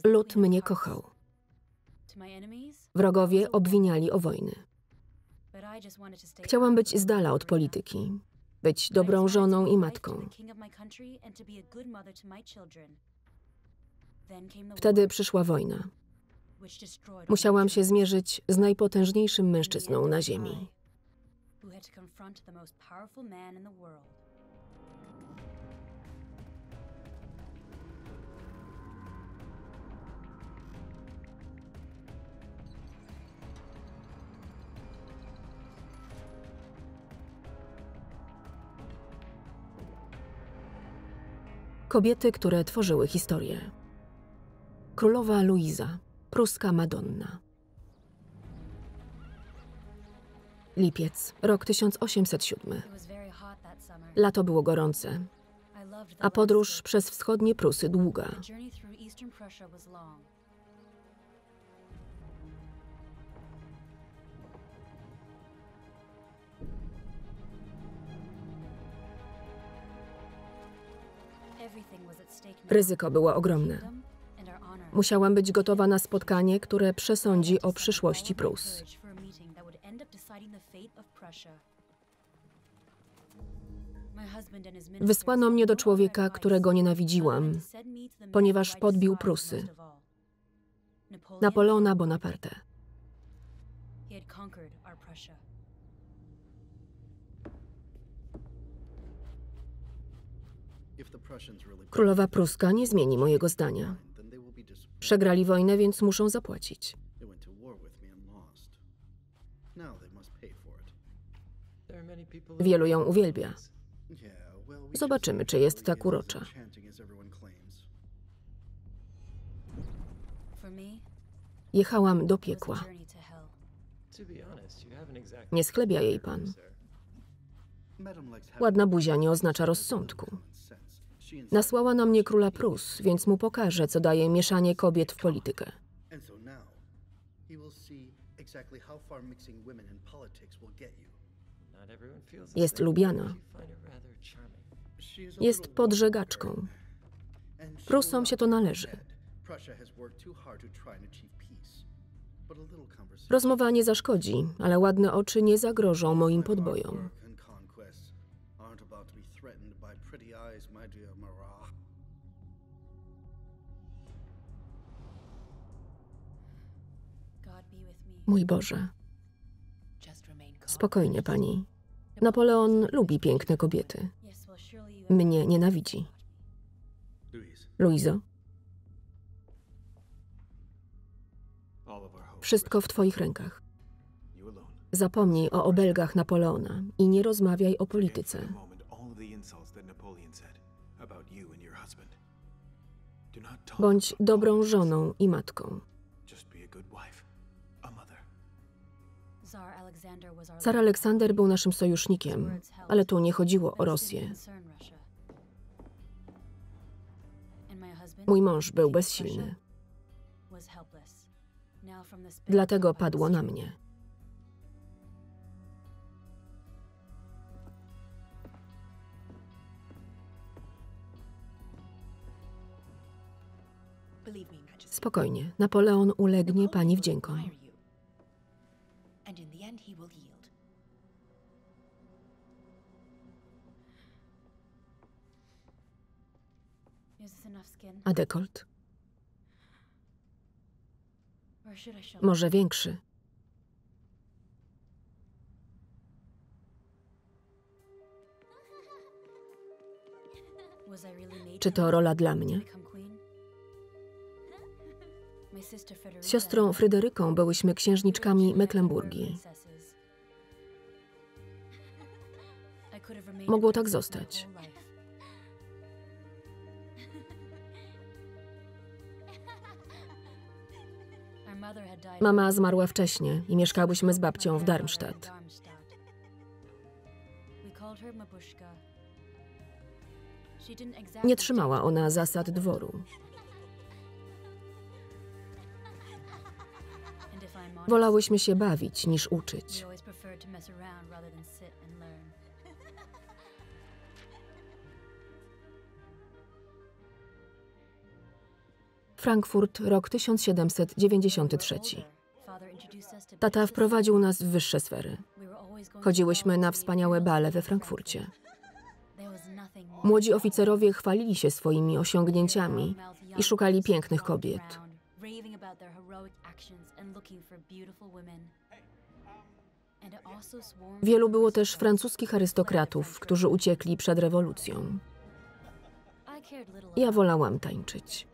Lud mnie kochał. Wrogowie obwiniali o wojny. Chciałam być z dala od polityki, być dobrą żoną i matką. Wtedy przyszła wojna. Musiałam się zmierzyć z najpotężniejszym mężczyzną na ziemi. Kobiety, które tworzyły historię. Królowa Luiza, pruska Madonna. Lipiec, rok 1807. Lato było gorące, a podróż przez wschodnie Prusy długa. Ryzyko było ogromne. Musiałam być gotowa na spotkanie, które przesądzi o przyszłości Prus. Wysłano mnie do człowieka, którego nienawidziłam, ponieważ podbił Prusy. Napoleona Bonaparte. Królowa pruska nie zmieni mojego zdania. Przegrali wojnę, więc muszą zapłacić. Wielu ją uwielbia. Zobaczymy, czy jest tak urocza. Jechałam do piekła. Nie schlebia jej pan. Ładna buzia nie oznacza rozsądku. Nasłała na mnie króla Prus, więc mu pokażę, co daje mieszanie kobiet w politykę. Jest lubiana. Jest podżegaczką. Prusom się to należy. Rozmowa nie zaszkodzi, ale ładne oczy nie zagrożą moim podbojom. Mój Boże. Spokojnie, pani. Napoleon lubi piękne kobiety. Mnie nienawidzi. Luizo? Wszystko w twoich rękach. Zapomnij o obelgach Napoleona i nie rozmawiaj o polityce. Bądź dobrą żoną i matką. Car Aleksander był naszym sojusznikiem, ale tu nie chodziło o Rosję. Mój mąż był bezsilny. Dlatego padło na mnie. Spokojnie, Napoleon ulegnie pani wdziękom. A dekolt? Może większy. Czy to rola dla mnie? Z siostrą Fryderyką byłyśmy księżniczkami Mecklenburgii. Mogło tak zostać. Mama zmarła wcześnie i mieszkałyśmy z babcią w Darmstadt. Nie trzymała ona zasad dworu. Wolałyśmy się bawić niż uczyć. Frankfurt, rok 1793. Tata wprowadził nas w wyższe sfery. Chodziłyśmy na wspaniałe bale we Frankfurcie. Młodzi oficerowie chwalili się swoimi osiągnięciami i szukali pięknych kobiet. Wielu było też francuskich arystokratów, którzy uciekli przed rewolucją. Ja wolałam tańczyć.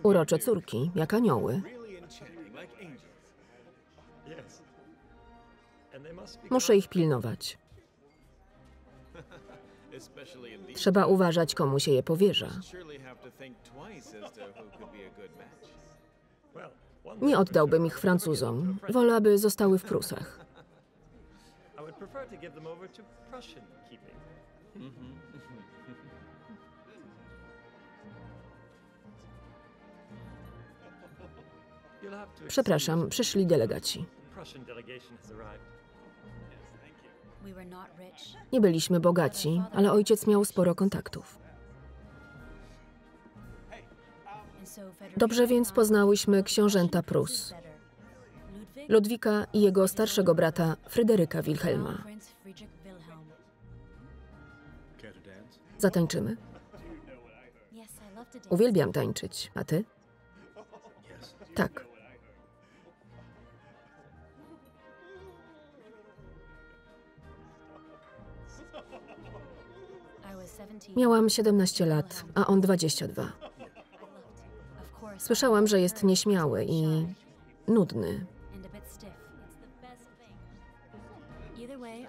Urocze córki, jak anioły. Muszę ich pilnować. Trzeba uważać, komu się je powierza. Nie oddałbym ich Francuzom. Wolę, aby zostały w Prusach. Przepraszam, przyszli delegaci. Nie byliśmy bogaci, ale ojciec miał sporo kontaktów. Dobrze więc poznałyśmy książęta Prus. Ludwika i jego starszego brata Fryderyka Wilhelma. Zatańczymy? Uwielbiam tańczyć. A ty? Tak. Miałam 17 lat, a on 22. Słyszałam, że jest nieśmiały i nudny.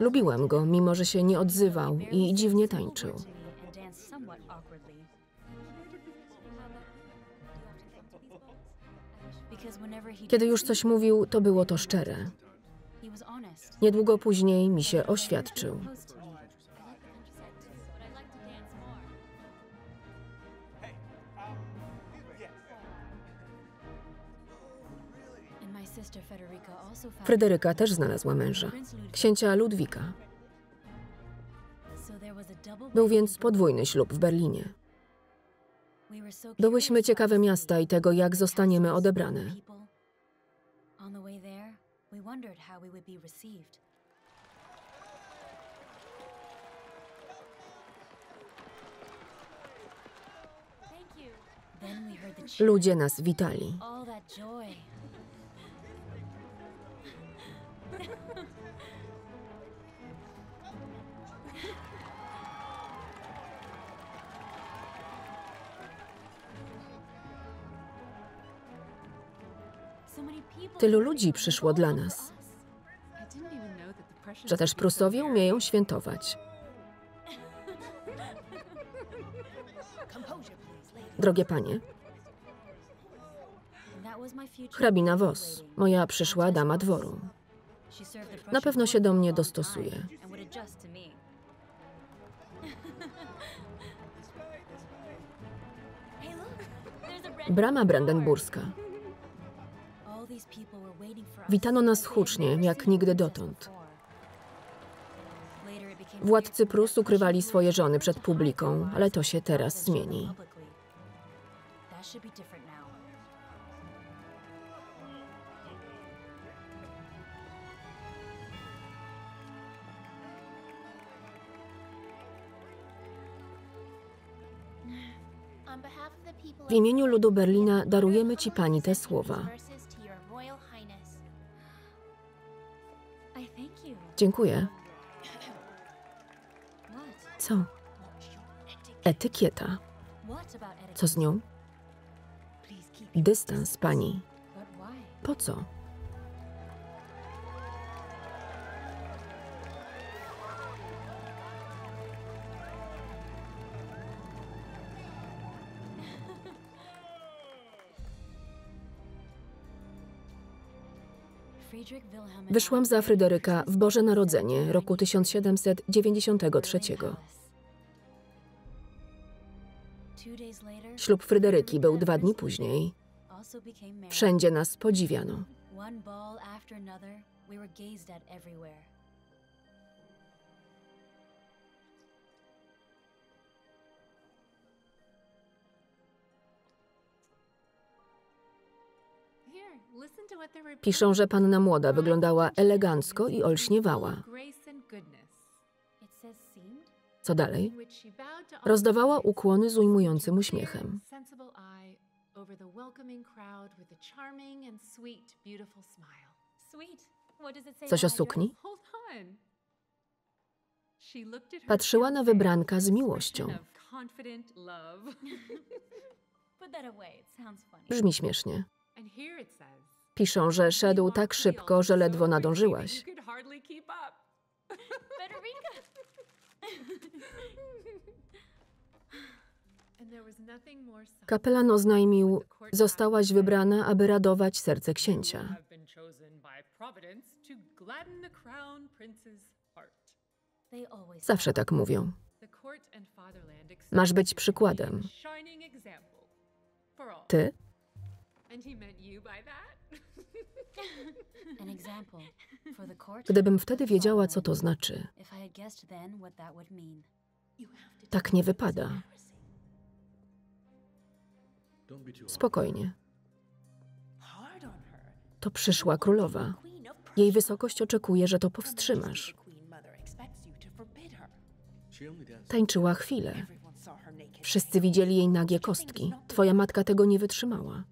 Lubiłam go, mimo że się nie odzywał i dziwnie tańczył. Kiedy już coś mówił, to było to szczere. Niedługo później mi się oświadczył. Fryderyka też znalazła męża, księcia Ludwika. Był więc podwójny ślub w Berlinie. Byłyśmy ciekawe miasta i tego, jak zostaniemy odebrane. Ludzie nas witali. Tylu ludzi przyszło dla nas, że też Prusowie umieją świętować. Drogie panie, hrabina Voss, moja przyszła dama dworu. Na pewno się do mnie dostosuje. Brama brandenburska. Witano nas hucznie, jak nigdy dotąd. Władcy Prus ukrywali swoje żony przed publiką, ale to się teraz zmieni. W imieniu ludu Berlina darujemy ci pani te słowa. Dziękuję. Co? Etykieta. Co z nią? Dystans, pani. Po co? Wyszłam za Fryderyka w Boże Narodzenie roku 1793. Ślub Fryderyki był 2 dni później. Wszędzie nas podziwiano. Piszą, że panna młoda wyglądała elegancko i olśniewała. Co dalej? Rozdawała ukłony z ujmującym uśmiechem. Coś o sukni? Patrzyła na wybranka z miłością. Brzmi śmiesznie. Piszą, że szedł tak szybko, że ledwo nadążyłaś. Kapelan oznajmił, zostałaś wybrana, aby radować serce księcia. Zawsze tak mówią. Masz być przykładem. Ty? Gdybym wtedy wiedziała, co to znaczy. Tak nie wypada. Spokojnie. To przyszła królowa. Jej wysokość oczekuje, że to powstrzymasz. Tańczyła chwilę. Wszyscy widzieli jej nagie kostki. Twoja matka tego nie wytrzymała.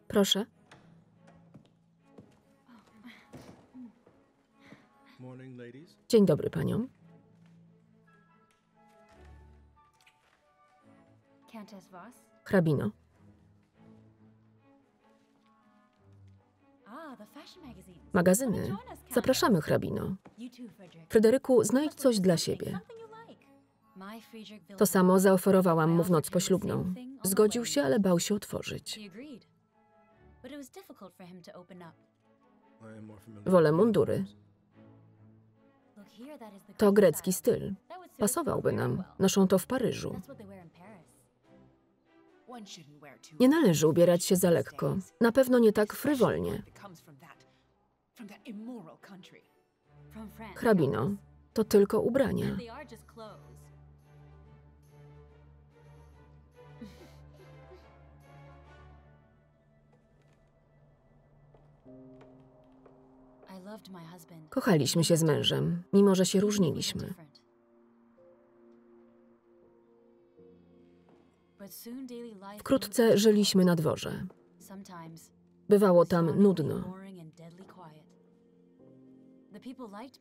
Proszę. Dzień dobry paniom. Hrabino. Magazyny. Zapraszamy, hrabino. Fryderyku, znajdź coś dla siebie. To samo zaoferowałam mu w noc poślubną. Zgodził się, ale bał się otworzyć. Wolę mundury. To grecki styl. Pasowałby nam. Noszą to w Paryżu. Nie należy ubierać się za lekko. Na pewno nie tak frywolnie. Hrabino, to tylko ubrania. Kochaliśmy się z mężem, mimo że się różniliśmy. Wkrótce żyliśmy na dworze. Bywało tam nudno.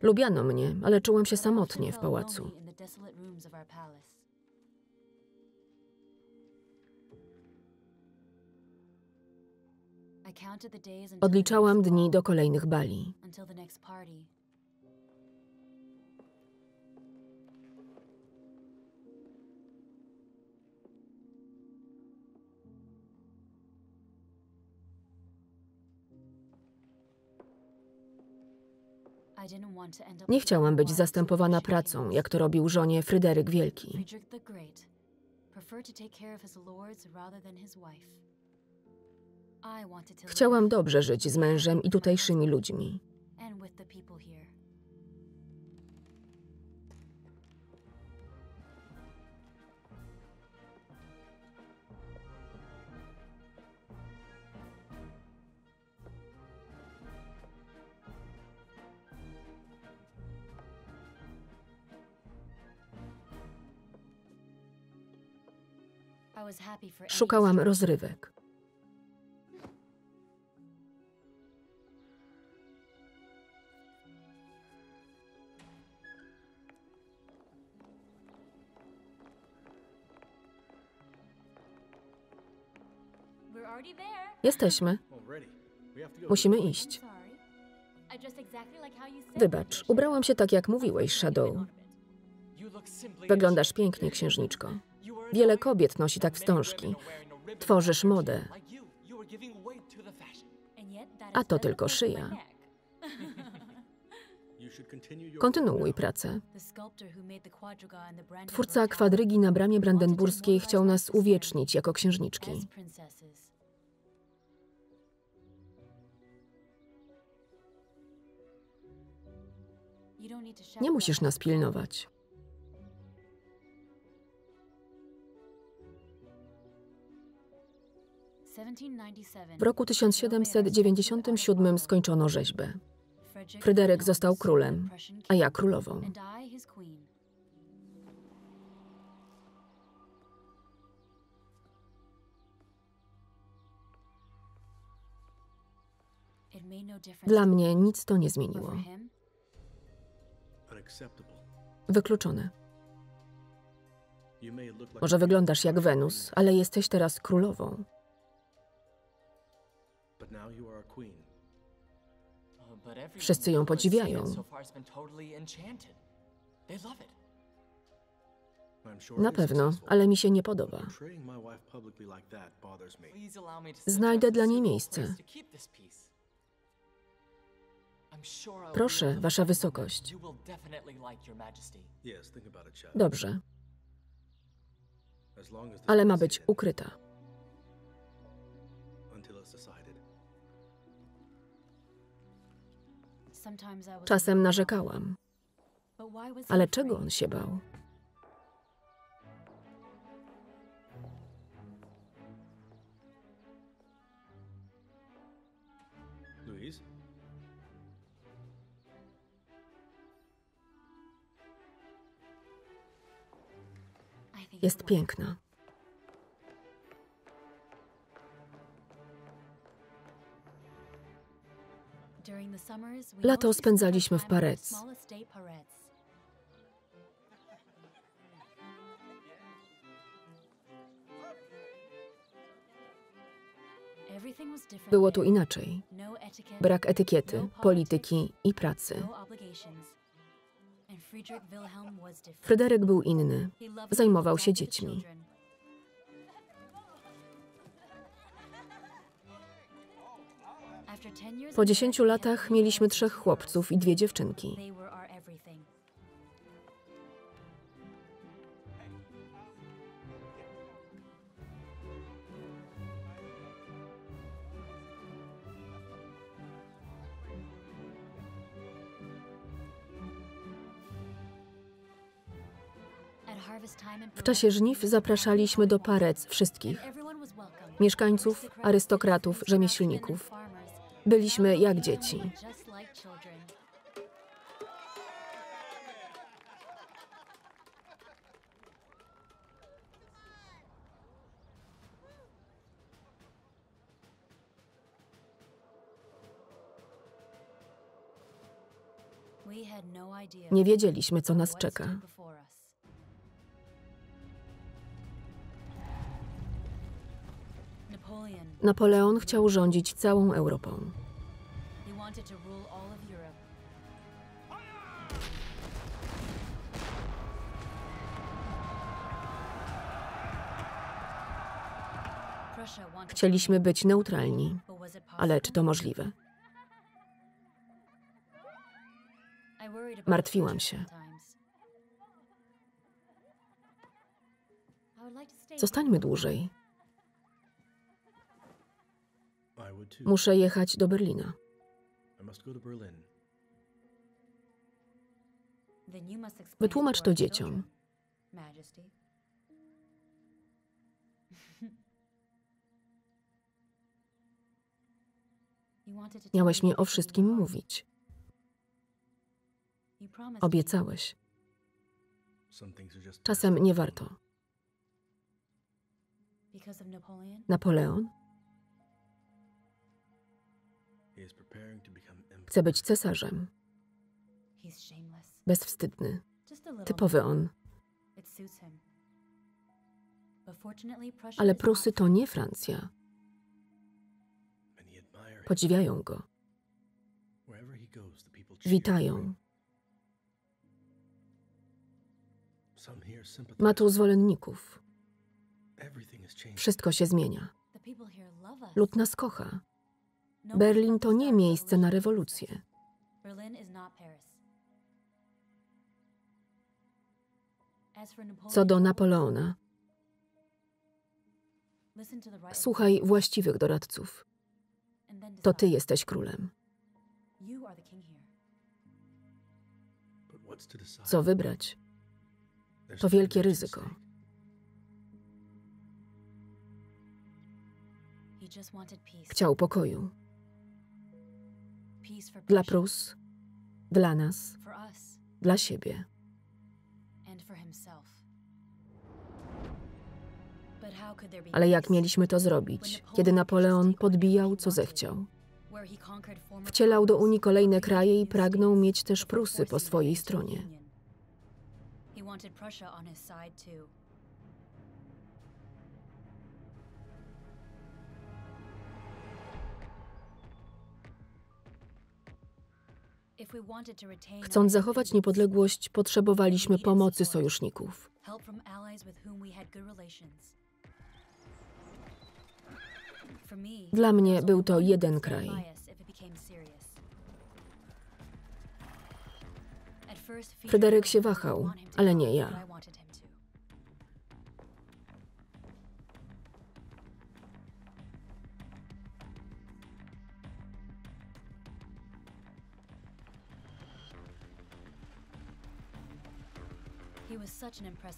Lubiano mnie, ale czułam się samotnie w pałacu. Odliczałam dni do kolejnych bali. Nie chciałam być zastępowana pracą, jak to robił żonie Fryderyk Wielki. Chciałam dobrze żyć z mężem i tutejszymi ludźmi. Szukałam rozrywek. Jesteśmy. Musimy iść. Wybacz, ubrałam się tak, jak mówiłeś, Shadow. Wyglądasz pięknie, księżniczko. Wiele kobiet nosi tak wstążki. Tworzysz modę. A to tylko szyja. Kontynuuj pracę. Twórca kwadrygi na bramie brandenburskiej chciał nas uwiecznić jako księżniczki. Nie musisz nas pilnować. W roku 1797 skończono rzeźbę. Fryderyk został królem, a ja królową. Dla mnie nic to nie zmieniło. Wykluczone. Może wyglądasz jak Wenus, ale jesteś teraz królową. Wszyscy ją podziwiają. Na pewno, ale mi się nie podoba. Znajdę dla niej miejsce. Proszę, Wasza Wysokość. Dobrze. Ale ma być ukryta. Czasem narzekałam. Ale czego on się bał? Jest piękna. Lato spędzaliśmy w Parets. Było tu inaczej. Brak etykiety, polityki i pracy. Fryderyk był inny. Zajmował się dziećmi. Po 10 latach mieliśmy 3 chłopców i 2 dziewczynki. W czasie żniw zapraszaliśmy do Parets wszystkich. Mieszkańców, arystokratów, rzemieślników. Byliśmy jak dzieci. Nie wiedzieliśmy, co nas czeka. Napoleon chciał rządzić całą Europą. Chcieliśmy być neutralni, ale czy to możliwe? Martwiłam się. Zostańmy dłużej. Muszę jechać do Berlina. Wytłumacz to dzieciom. Miałeś mi o wszystkim mówić. Obiecałeś. Czasem nie warto. Napoleon chce być cesarzem. Bezwstydny. Typowy on. Ale Prusy to nie Francja. Podziwiają go. Witają. Ma tu zwolenników. Wszystko się zmienia. Lud nas kocha. Berlin to nie miejsce na rewolucję. Co do Napoleona, słuchaj właściwych doradców. To ty jesteś królem. Co wybrać? To wielkie ryzyko. Chciał pokoju. Dla Prus, dla nas, dla siebie. Ale jak mieliśmy to zrobić, kiedy Napoleon podbijał, co zechciał? Wcielał do Unii kolejne kraje i pragnął mieć też Prusy po swojej stronie. Chcąc zachować niepodległość, potrzebowaliśmy pomocy sojuszników. Dla mnie był to jeden kraj. Fryderyk się wahał, ale nie ja.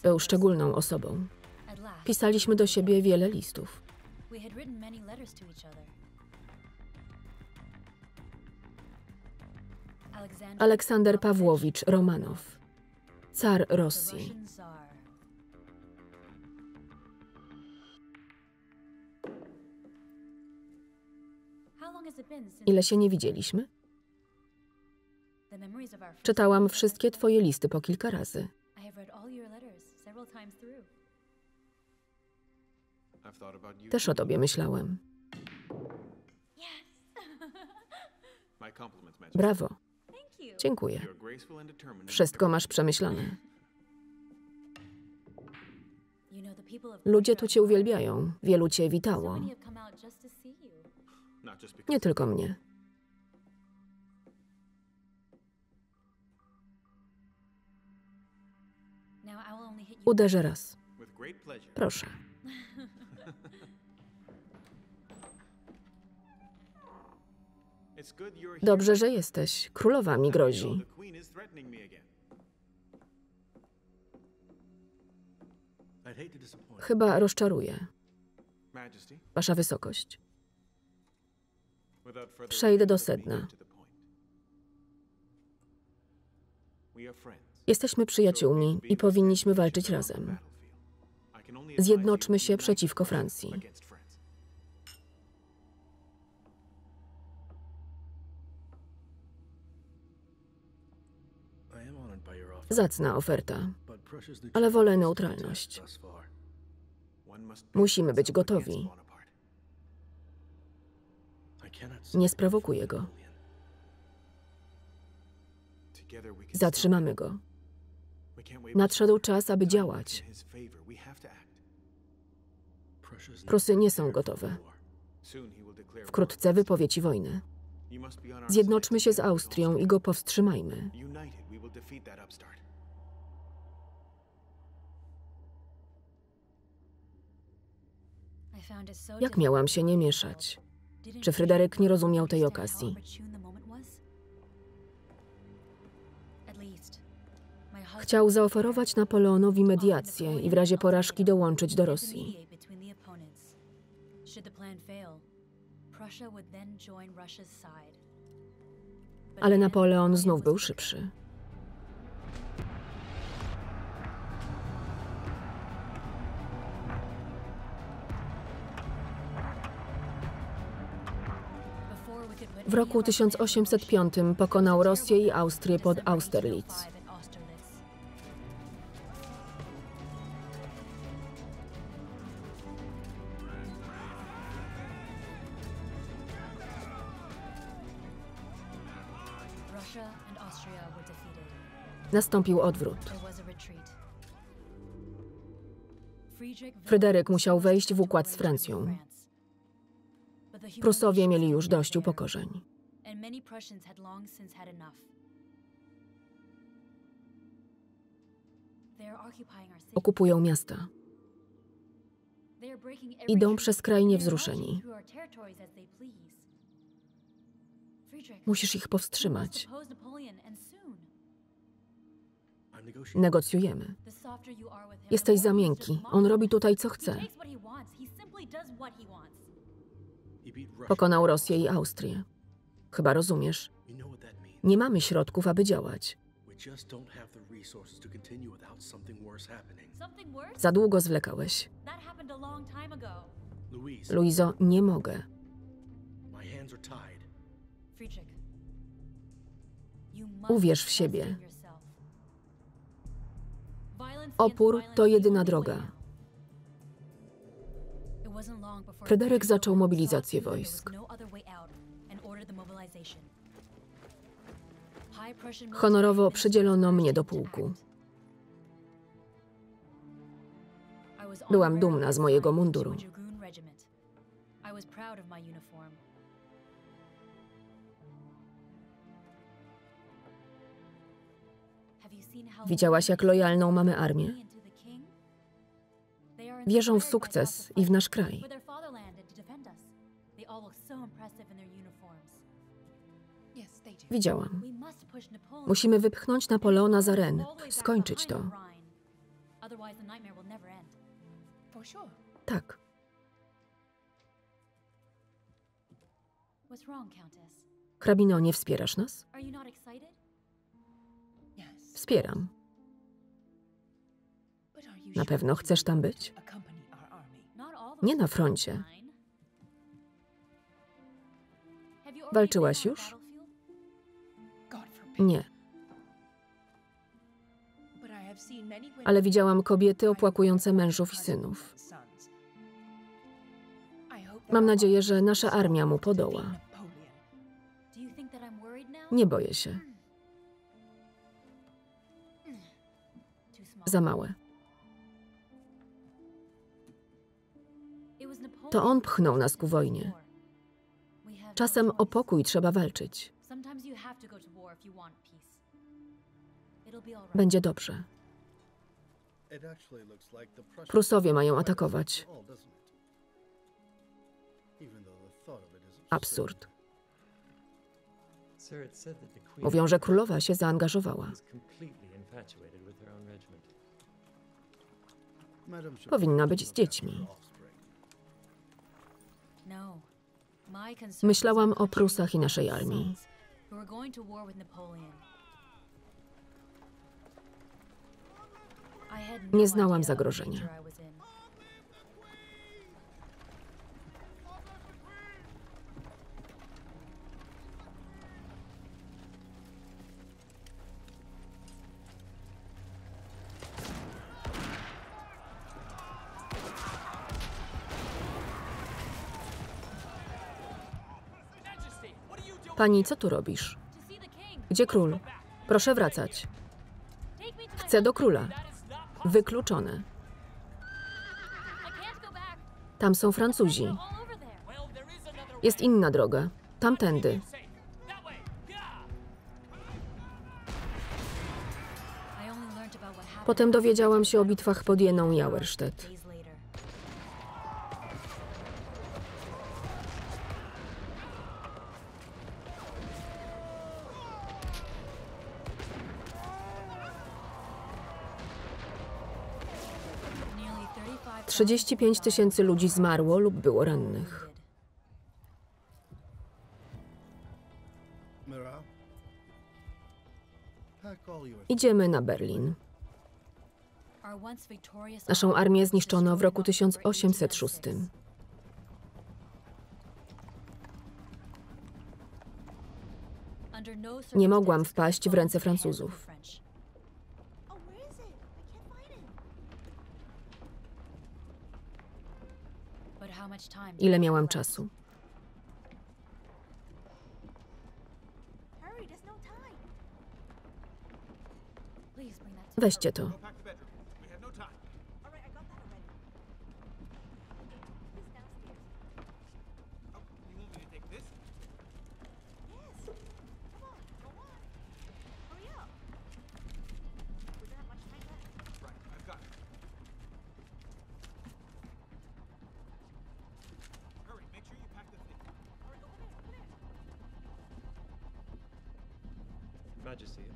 Był szczególną osobą. Pisaliśmy do siebie wiele listów. Aleksander Pawłowicz Romanow, car Rosji. Ile się nie widzieliśmy? Czytałam wszystkie twoje listy po kilka razy. Też o tobie myślałem. Brawo. Dziękuję. Wszystko masz przemyślane. Ludzie tu cię uwielbiają. Wielu cię witało. Nie tylko mnie. Uderzę raz. Proszę. Dobrze, że jesteś. Królowa mi grozi. Chyba rozczaruję. Wasza wysokość. Przejdę do sedna. Jesteśmy przyjaciółmi i powinniśmy walczyć razem. Zjednoczmy się przeciwko Francji. Zacna oferta, ale wolę neutralność. Musimy być gotowi. Nie sprowokuję go. Zatrzymamy go. Nadszedł czas, aby działać. Prusy nie są gotowe. Wkrótce wypowie ci wojnę. Zjednoczmy się z Austrią i go powstrzymajmy. Jak miałam się nie mieszać? Czy Fryderyk nie rozumiał tej okazji? Chciał zaoferować Napoleonowi mediację i w razie porażki dołączyć do Rosji. Ale Napoleon znów był szybszy. W roku 1805 pokonał Rosję i Austrię pod Austerlitz. Nastąpił odwrót. Fryderyk musiał wejść w układ z Francją. Prusowie mieli już dość upokorzeń. Okupują miasta. Idą przez kraj niewzruszeni. Musisz ich powstrzymać. Negocjujemy. Jesteś za miękki. On robi tutaj, co chce. Pokonał Rosję i Austrię. Chyba rozumiesz. Nie mamy środków, aby działać. Za długo zwlekałeś. Luizo, nie mogę. Uwierz w siebie. Opór to jedyna droga. Fryderyk zaczął mobilizację wojsk. Honorowo przydzielono mnie do pułku. Byłam dumna z mojego munduru. Widziałaś, jak lojalną mamy armię? Wierzą w sukces i w nasz kraj. Widziałam. Musimy wypchnąć Napoleona za Ren, skończyć to. Tak. Hrabino, nie wspierasz nas? Wspieram. Na pewno chcesz tam być? Nie na froncie. Walczyłaś już? Nie. Ale widziałam kobiety opłakujące mężów i synów. Mam nadzieję, że nasza armia mu podoła. Nie boję się. Za małe. To on pchnął nas ku wojnie. Czasem o pokój trzeba walczyć. Będzie dobrze. Prusowie mają atakować. Absurd. Mówią, że królowa się zaangażowała. Powinna być z dziećmi. Myślałam o Prusach i naszej armii. Nie znałam zagrożenia. Pani, co tu robisz? Gdzie król? Proszę wracać. Chcę do króla. Wykluczone. Tam są Francuzi. Jest inna droga. Tamtędy. Potem dowiedziałam się o bitwach pod Jeną i Auerstedt. - 35 000 ludzi zmarło lub było rannych. Idziemy na Berlin. Naszą armię zniszczono w roku 1806. Nie mogłam wpaść w ręce Francuzów. Ile miałam czasu? Weźcie to.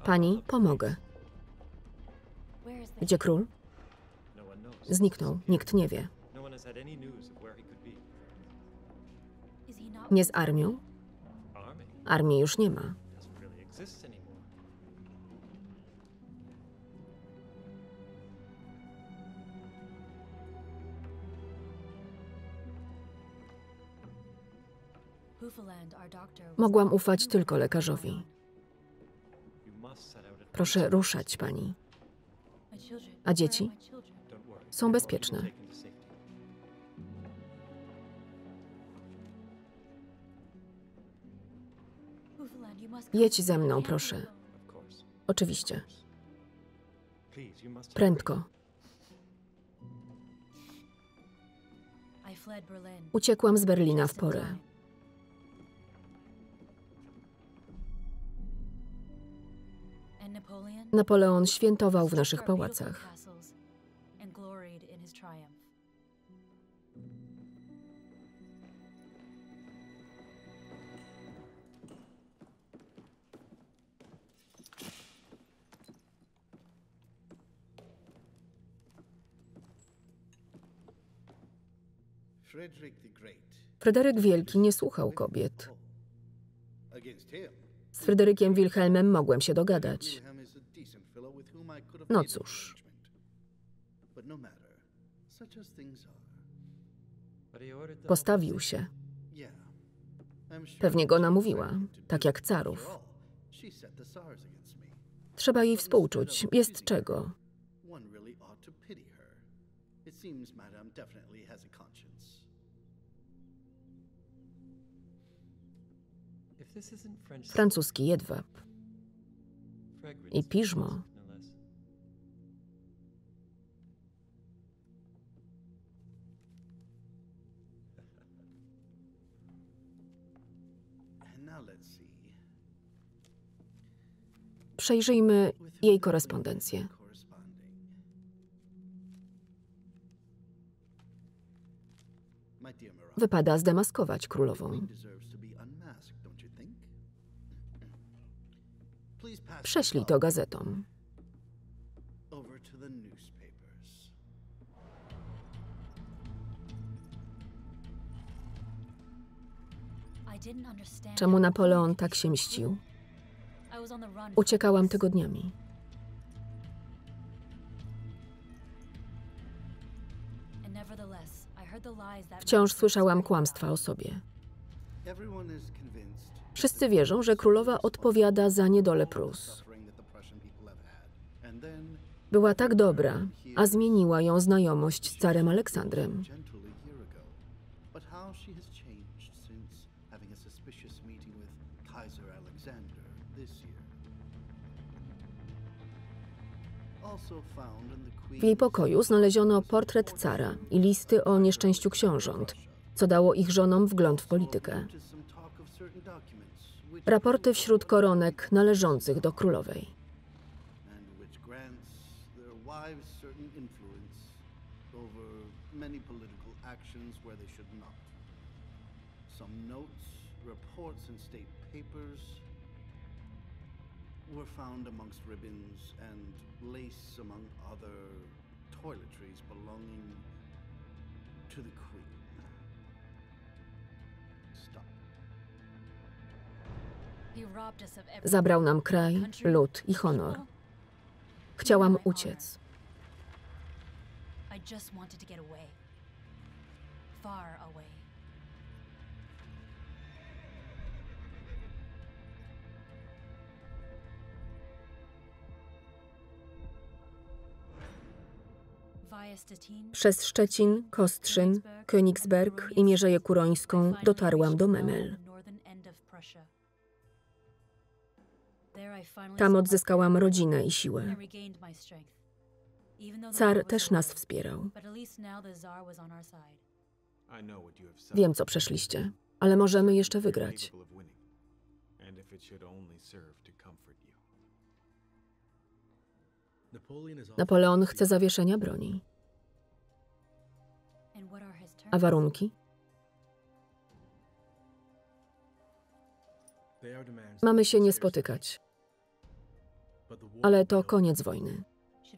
Pani, pomogę. Gdzie król? Zniknął. Nikt nie wie. Nie z armią? Armii już nie ma. Mogłam ufać tylko lekarzowi. Proszę ruszać, pani. A dzieci? Są bezpieczne. Jedź ze mną, proszę. Oczywiście. Prędko. Uciekłam z Berlina w porę. Napoleon świętował w naszych pałacach. Fryderyk Wielki nie słuchał kobiet. Z Fryderykiem Wilhelmem mogłem się dogadać. No cóż. Postawił się. Pewnie go namówiła, tak jak carów. Trzeba jej współczuć. Jest czego. Francuski jedwab. I piżmo. Przejrzyjmy jej korespondencję. Wypada zdemaskować królową. Prześlij to gazetom. Czemu Napoleon tak się mścił? Uciekałam tygodniami. Wciąż słyszałam kłamstwa o sobie. Wszyscy wierzą, że królowa odpowiada za niedolę Prus. Była tak dobra, a zmieniła ją znajomość z carem Aleksandrem. W jej pokoju znaleziono portret cara i listy o nieszczęściu książąt, co dało ich żonom wgląd w politykę. Raporty wśród koronek należących do królowej. Were found amongst ribbons and lace among other toiletries belonging to the Queen. Stop. Zabrał nam kraj, lud i honor. Chciałam uciec. I just wanted to get away. Far away. Przez Szczecin, Kostrzyn, Königsberg i Mierzeję Kurońską dotarłam do Memel. Tam odzyskałam rodzinę i siłę. Car też nas wspierał. Wiem, co przeszliście, ale możemy jeszcze wygrać. Napoleon chce zawieszenia broni. A warunki? Mamy się nie spotykać. Ale to koniec wojny.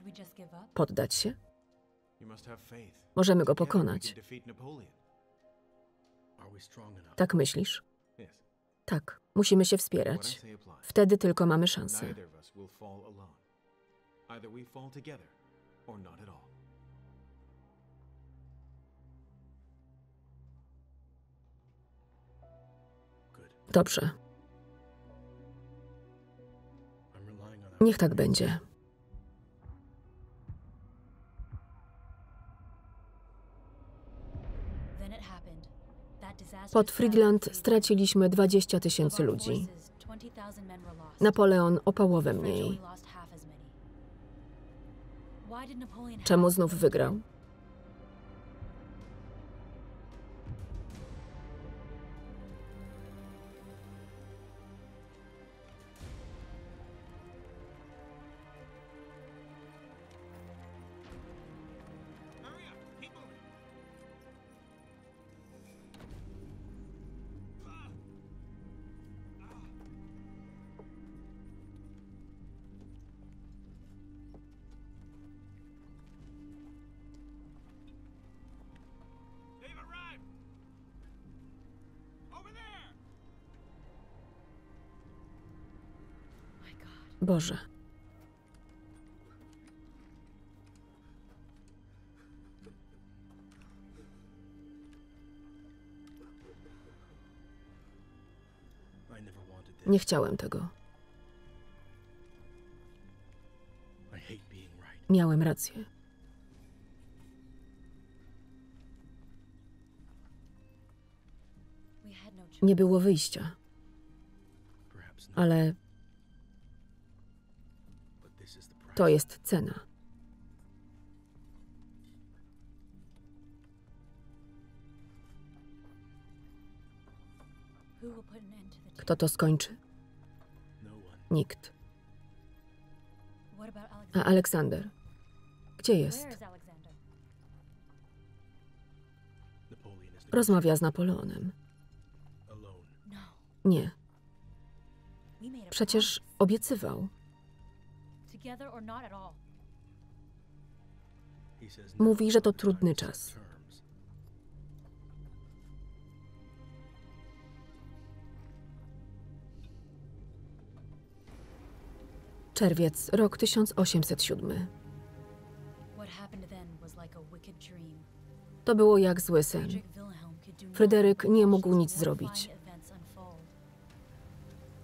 Should we just give up? Poddać się? You must have faith. Możemy go Together we pokonać. can defeat Napoleon. Are we strong enough? Tak myślisz? Yes. Tak. Musimy się What I wspierać. say applies. Wtedy tylko mamy szansę. Neither of us will fall alone. Either we fall together or not at all. Good. Dobrze. I'm relying on our Niech tak będzie. Then it happened. That disastrous Pod battle Friedland of straciliśmy 20 Of tysięcy our ludzi. forces, 20,000 men were lost. Napoleon o połowę The French mniej. only lost half as many. Why did Napoleon have Czemu to znów win? wygrał? They've arrived. Over there. My God. Boże. I never wanted this. Nie chciałem tego. I hate being right. Miałem rację. We had no choice. Nie było wyjścia. Perhaps not, Ale but this is the price. to jest cena. Who will put an end to the Kto to skończy? No one. Nikt. What about A Alexander? Aleksander? Gdzie Where jest? is Alexander? Napoleon is Rozmawia z Napoleonem. alone. No. Nie. We made a Przecież promise. obiecywał. Together or not at all. He says Mówi, że to now is the trudny time to czas. set terms. Czerwiec, rok 1807. What happened then was like a wicked dream. To było jak zły sen. Friedrich Wilhelm could do Fryderyk nothing nie to mógł watch nic these zrobić. horrifying events unfold.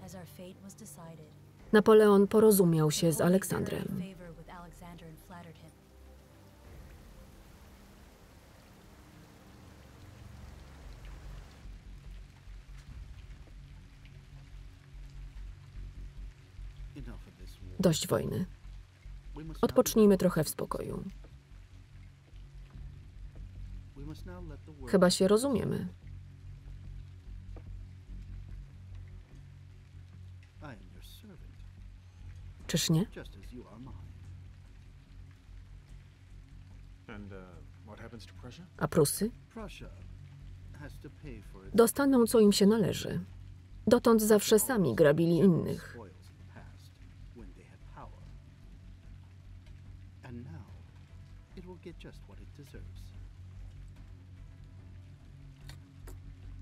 As our fate was decided, Napoleon porozumiał się z Napoleon Aleksandrem. curried favor with Alexander and flattered him. Enough of this war. Dość wojny. We must now Odpocznijmy trochę w spokoju. we must now let the world Chyba się rozumiemy. I am your servant, Czyż nie? just as you are mine. And what happens to Prussia? A Prusy? Prussia has to pay for its Dostaną, co im się należy. Dotąd zawsze sami grabili innych. spoils of the past when they had power. And now it will get just what it deserves.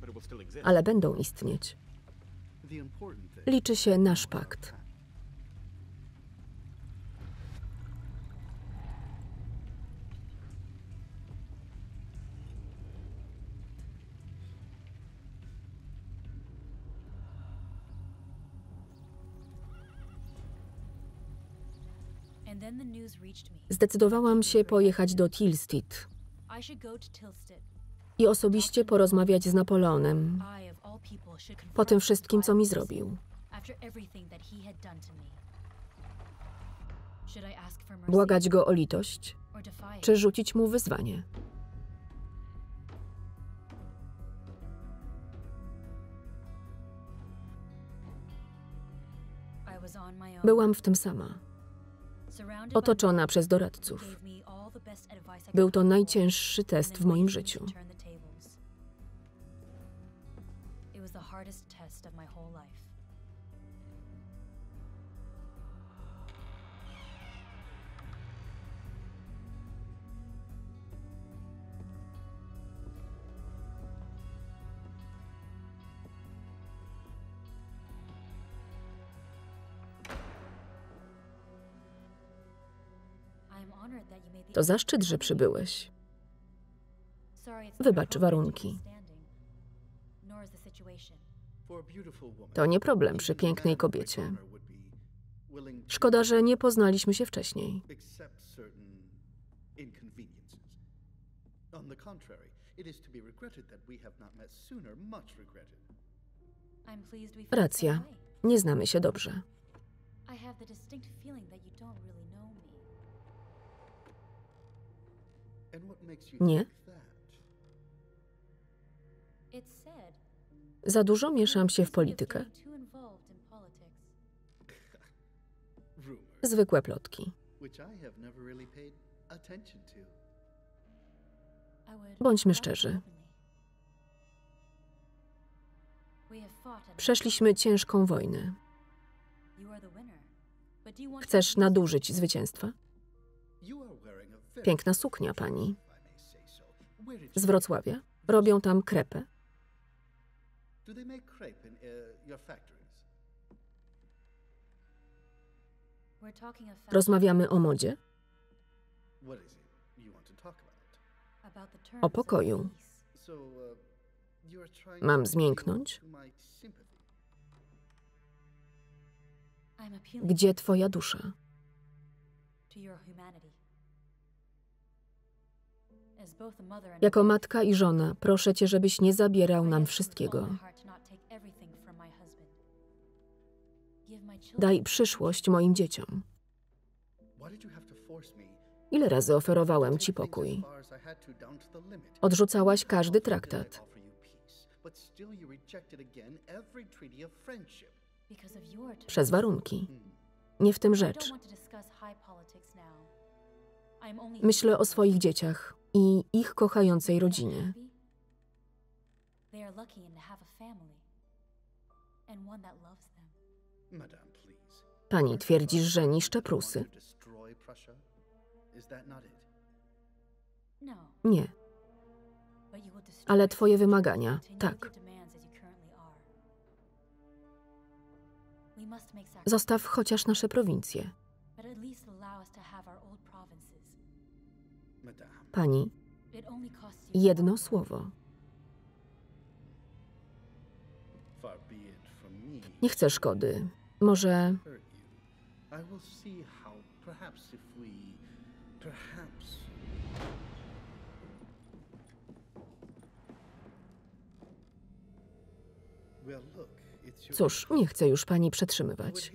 But it will still exist. Ale będą istnieć. The important thing Liczy się nasz pakt. And then the news reached me. Zdecydowałam się pojechać do Tilsit I should go to Tilsit. i osobiście porozmawiać z Napoleonem I of all people should po confront tym this wszystkim, co mi vile zrobił. person after everything that he had done to me. Should I ask for mercy Błagać go o litość, or defy czy him? rzucić mu wyzwanie? I was on my own, Byłam w tym sama, surrounded by otoczona men przez who doradców. gave me all the best advice I Był could to hope for, najcięższy and test then w moim waited for me życiu. to turn the tables. It was the hardest test of my whole life. To zaszczyt, że przybyłeś. Wybacz warunki. To nie problem przy pięknej kobiecie. Szkoda, że nie poznaliśmy się wcześniej. Racja. Nie znamy się dobrze. Nie? Za dużo mieszam się w politykę. Zwykłe plotki. Bądźmy szczerzy. Przeszliśmy ciężką wojnę. Chcesz nadużyć zwycięstwa? Piękna suknia, pani. Z Wrocławia? Robią tam krepę? Rozmawiamy o modzie? O pokoju. Mam zmięknąć? Gdzie twoja dusza? Jako matka i żona proszę cię, żebyś nie zabierał nam wszystkiego. Daj przyszłość moim dzieciom. Ile razy oferowałem ci pokój? Odrzucałaś każdy traktat. Przez warunki. Nie w tym rzecz. Myślę o swoich dzieciach i ich kochającej rodzinie. Pani twierdzisz, że niszczę Prusy? Nie. Ale twoje wymagania, tak. Zostaw chociaż nasze prowincje. Pani, jedno słowo. Nie chcę szkody. Może... Cóż, nie chcę już pani przetrzymywać.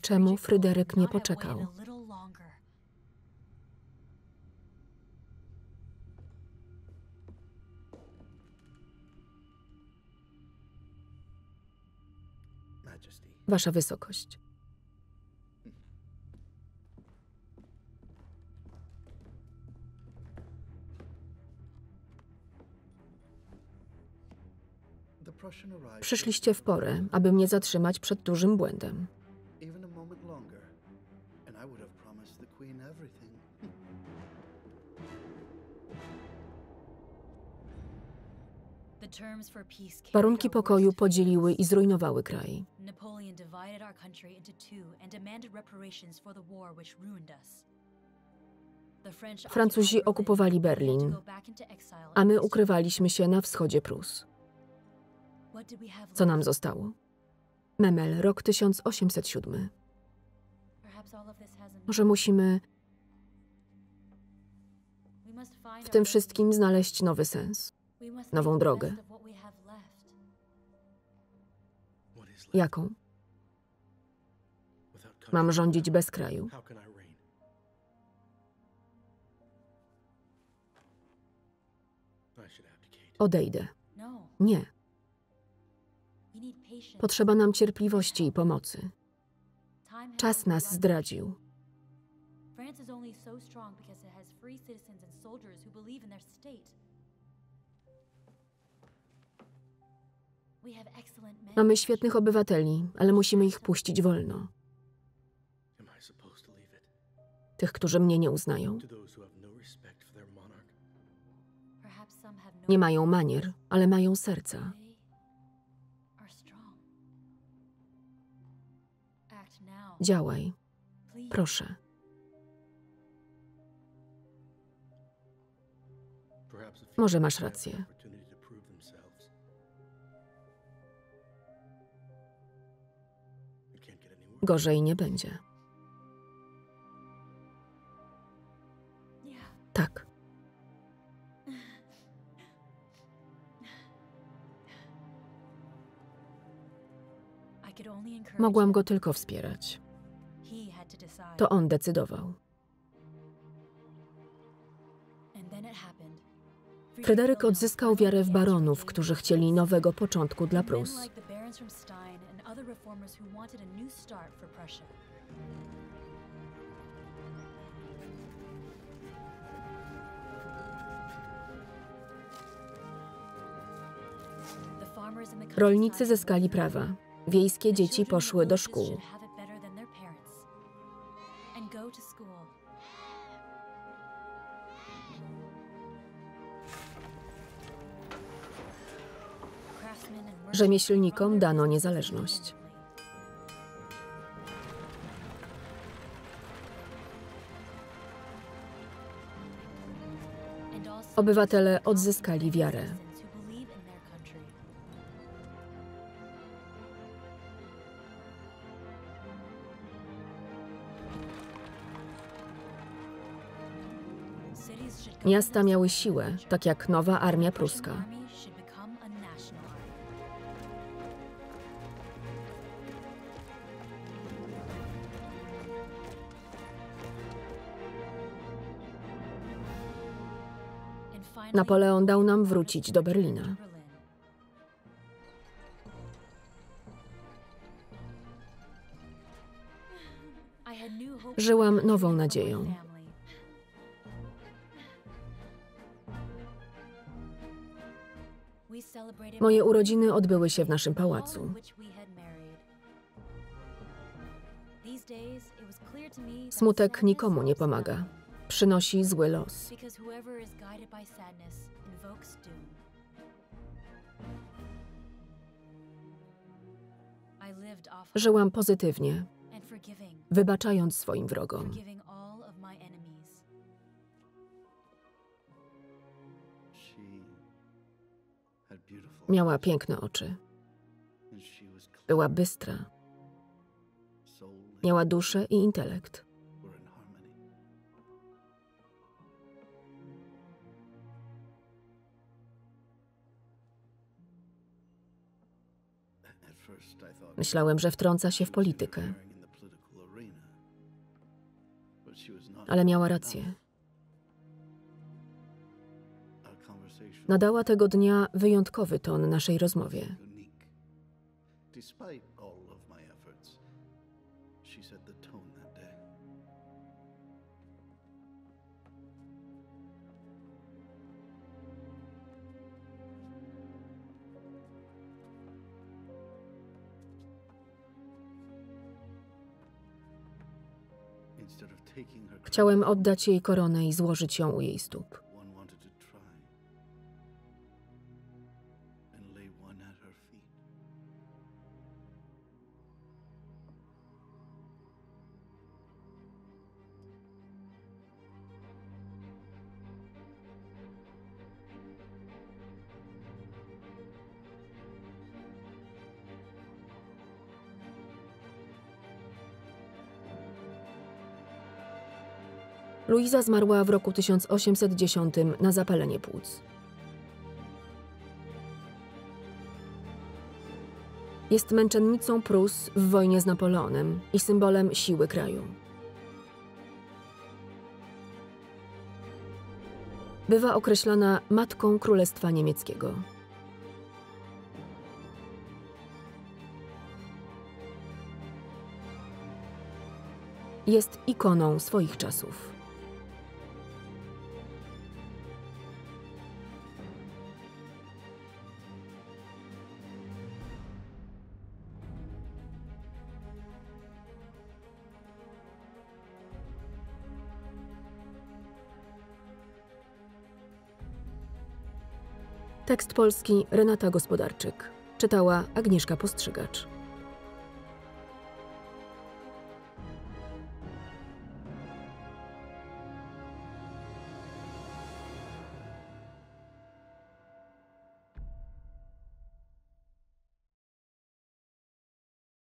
Czemu Fryderyk nie poczekał? Wasza wysokość. Przyszliście w porę, aby mnie zatrzymać przed dużym błędem. Warunki pokoju podzieliły i zrujnowały kraj. Francuzi okupowali Berlin, a my ukrywaliśmy się na wschodzie Prus. Co nam zostało? Memel, rok 1807. Może musimy w tym wszystkim znaleźć nowy sens, nową drogę. Jaką? Mam rządzić bez kraju. Odejdę. Nie. Potrzeba nam cierpliwości i pomocy. Czas nas zdradził. Mamy świetnych obywateli, ale musimy ich puścić wolno. Tych, którzy mnie nie uznają. Nie mają manier, ale mają serca. Działaj. Proszę. Może masz rację. Gorzej nie będzie. Tak. Mogłam go tylko wspierać. To on decydował. Fryderyk odzyskał wiarę w baronów, którzy chcieli nowego początku dla Prus. Rolnicy zyskali prawa. Wiejskie dzieci poszły do szkół. Rzemieślnikom dano niezależność. Obywatele odzyskali wiarę. Miasta miały siłę, tak jak nowa armia pruska. Napoleon dał nam wrócić do Berlina. Żyłam nową nadzieją. Moje urodziny odbyły się w naszym pałacu. Smutek nikomu nie pomaga. Przynosi zły los. Żyłam pozytywnie, wybaczając swoim wrogom. Miała piękne oczy. Była bystra. Miała duszę i intelekt. Myślałem, że wtrąca się w politykę. Ale miała rację. Nadała tego dnia wyjątkowy ton naszej rozmowie. Chciałem oddać jej koronę i złożyć ją u jej stóp. Luiza zmarła w roku 1810 na zapalenie płuc. Jest męczennicą Prus w wojnie z Napoleonem i symbolem siły kraju. Bywa określana matką Królestwa Niemieckiego. Jest ikoną swoich czasów. Tekst polski Renata Gospodarczyk. Czytała Agnieszka Postrzygacz.